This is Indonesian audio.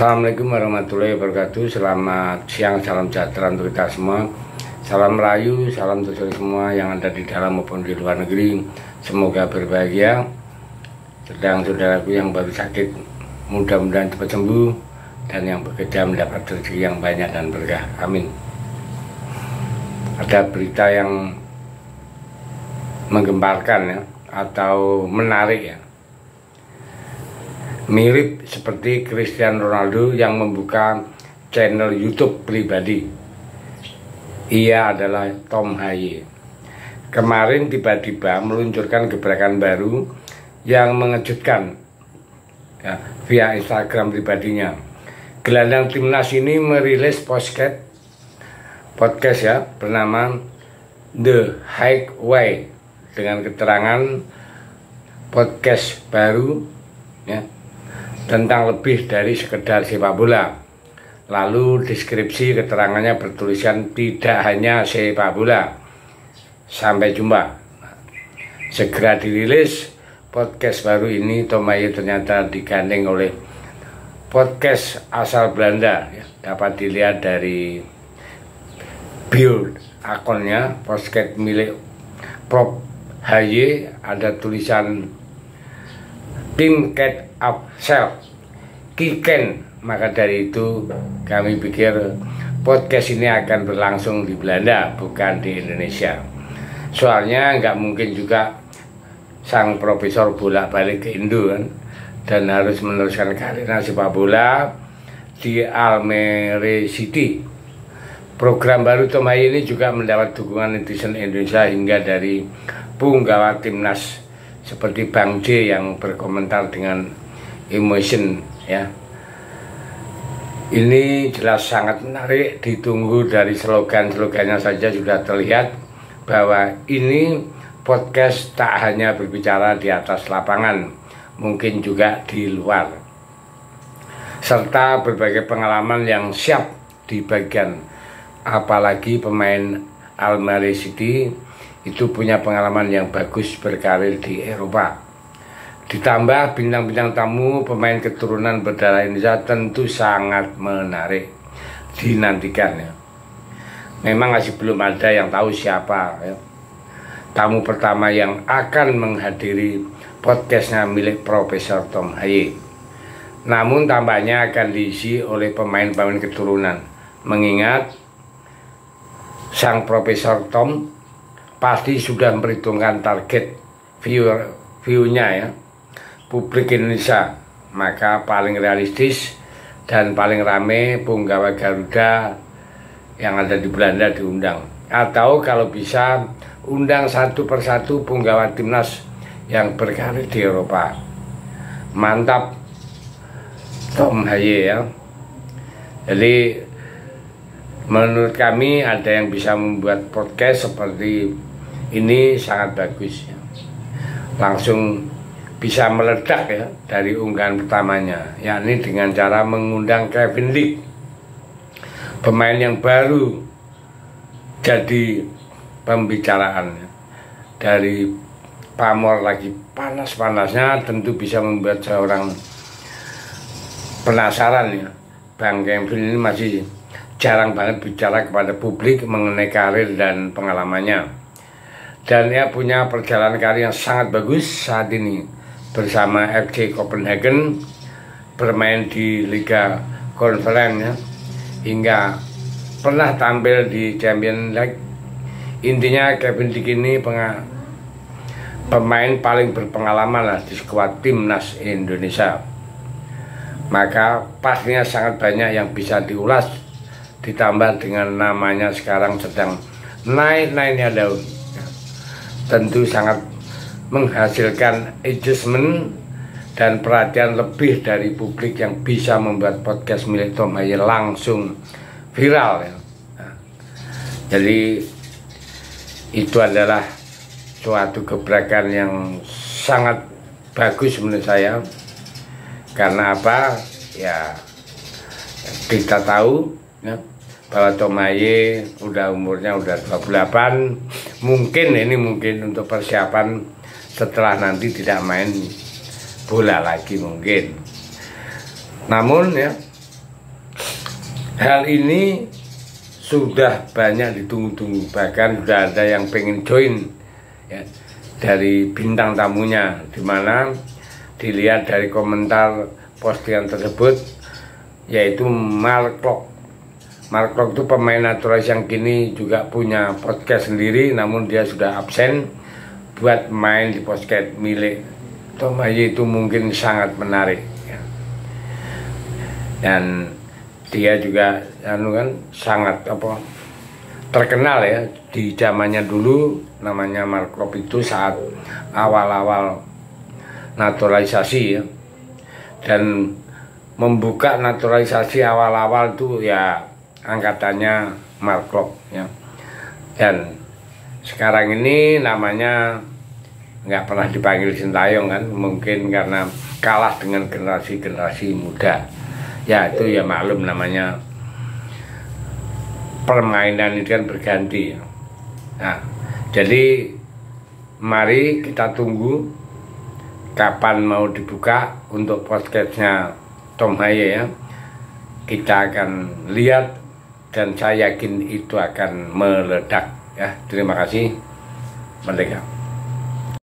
Assalamualaikum warahmatullahi wabarakatuh. Selamat siang, salam sejahtera untuk kita semua. Salam Melayu, salam untuk semua yang ada di dalam maupun di luar negeri. Semoga berbahagia. Sedang saudaraku yang baru sakit, mudah-mudahan cepat sembuh, dan yang bekerja mendapat rezeki yang banyak dan berkah. Amin. Ada berita yang menggemparkan ya, atau menarik ya. Mirip seperti Cristiano Ronaldo yang membuka channel YouTube pribadi. Ia adalah Tom Haye. Kemarin tiba-tiba meluncurkan gebrakan baru yang mengejutkan ya, via Instagram pribadinya. Gelandang timnas ini merilis podcast ya bernama The Highway dengan keterangan podcast baru ya, tentang lebih dari sekedar sepak bola. Lalu deskripsi keterangannya bertuliskan tidak hanya sepak bola. Sampai jumpa. Segera dirilis podcast baru ini. Tom Haye ternyata digandeng oleh podcast asal Belanda ya. Dapat dilihat dari bio akunnya podcast milik Prof Haye, ada tulisan Tim Cat Up Self Kiken. Maka dari itu kami pikir podcast ini akan berlangsung di Belanda, bukan di Indonesia. Soalnya nggak mungkin juga sang profesor bolak-balik ke Indo kan, dan harus meneruskan karirnya sepak bola di Almere City. Program baru Tom Haye ini juga mendapat dukungan netizen Indonesia hingga dari punggawa timnas seperti Bang J yang berkomentar dengan emotion ya. Ini jelas sangat menarik, ditunggu. Dari slogan-slogannya saja sudah terlihat bahwa ini podcast tak hanya berbicara di atas lapangan, mungkin juga di luar, serta berbagai pengalaman yang siap dibagikan. Apalagi pemain Almere City itu punya pengalaman yang bagus berkarir di Eropa. Ditambah bintang-bintang tamu pemain keturunan berdarah Indonesia, tentu sangat menarik dinantikan ya. Memang masih belum ada yang tahu siapa ya tamu pertama yang akan menghadiri podcastnya milik Profesor Tom Haye. Namun tampaknya akan diisi oleh pemain-pemain keturunan, mengingat sang Profesor Tom pasti sudah memperhitungkan target view-nya ya, publik Indonesia. Maka paling realistis dan paling rame punggawa Garuda yang ada di Belanda diundang, atau kalau bisa undang satu persatu punggawa timnas yang berkarir di Eropa. Mantap Tom Haye ya. Jadi menurut kami ada yang bisa membuat podcast seperti ini sangat bagus ya. Langsung bisa meledak ya dari unggahan pertamanya, yakni dengan cara mengundang Kevin Lee, pemain yang baru jadi pembicaraan ya. Dari pamor lagi panas-panasnya, tentu bisa membuat seorang penasaran ya. Bang Kevin ini masih jarang banget bicara kepada publik mengenai karir dan pengalamannya, dan ia punya perjalanan karir yang sangat bagus saat ini bersama FC Copenhagen, bermain di Liga Conference ya, hingga pernah tampil di Champions League. Intinya Kevin Lee ini pemain paling berpengalaman lah di skuad timnas Indonesia. Maka pastinya sangat banyak yang bisa diulas, ditambah dengan namanya sekarang sedang naik-naiknya daun ya. Tentu sangat menghasilkan adjustment dan perhatian lebih dari publik yang bisa membuat podcast milik Tom Haye langsung viral ya. Nah, jadi itu adalah suatu gebrakan yang sangat bagus menurut saya. Karena apa ya, kita tahu ya, bahwa Tom Haye umurnya udah 28. Mungkin untuk persiapan setelah nanti tidak main bola lagi mungkin. Namun ya, hal ini sudah banyak ditunggu-tunggu, bahkan sudah ada yang pengen join ya, dari bintang tamunya, dimana dilihat dari komentar postingan tersebut, yaitu Mark Klok. Mark Klok itu pemain naturalis yang kini juga punya podcast sendiri, namun dia sudah absen buat main di podcast milik Tom Haye. Itu mungkin sangat menarik ya. Dan dia juga sangat terkenal ya di zamannya dulu, namanya Mark Klok itu saat awal-awal naturalisasi ya. Dan membuka naturalisasi awal-awal itu ya angkatannya Mark Klok ya. Dan sekarang ini namanya nggak pernah dipanggil Sintayong kan, mungkin karena kalah dengan generasi-generasi muda ya. Itu ya maklum, namanya permainan ini kan berganti ya. Nah, jadi mari kita tunggu kapan mau dibuka untuk podcastnya Tom Haye ya. Kita akan lihat dan saya yakin itu akan meledak ya. Terima kasih. Merdeka.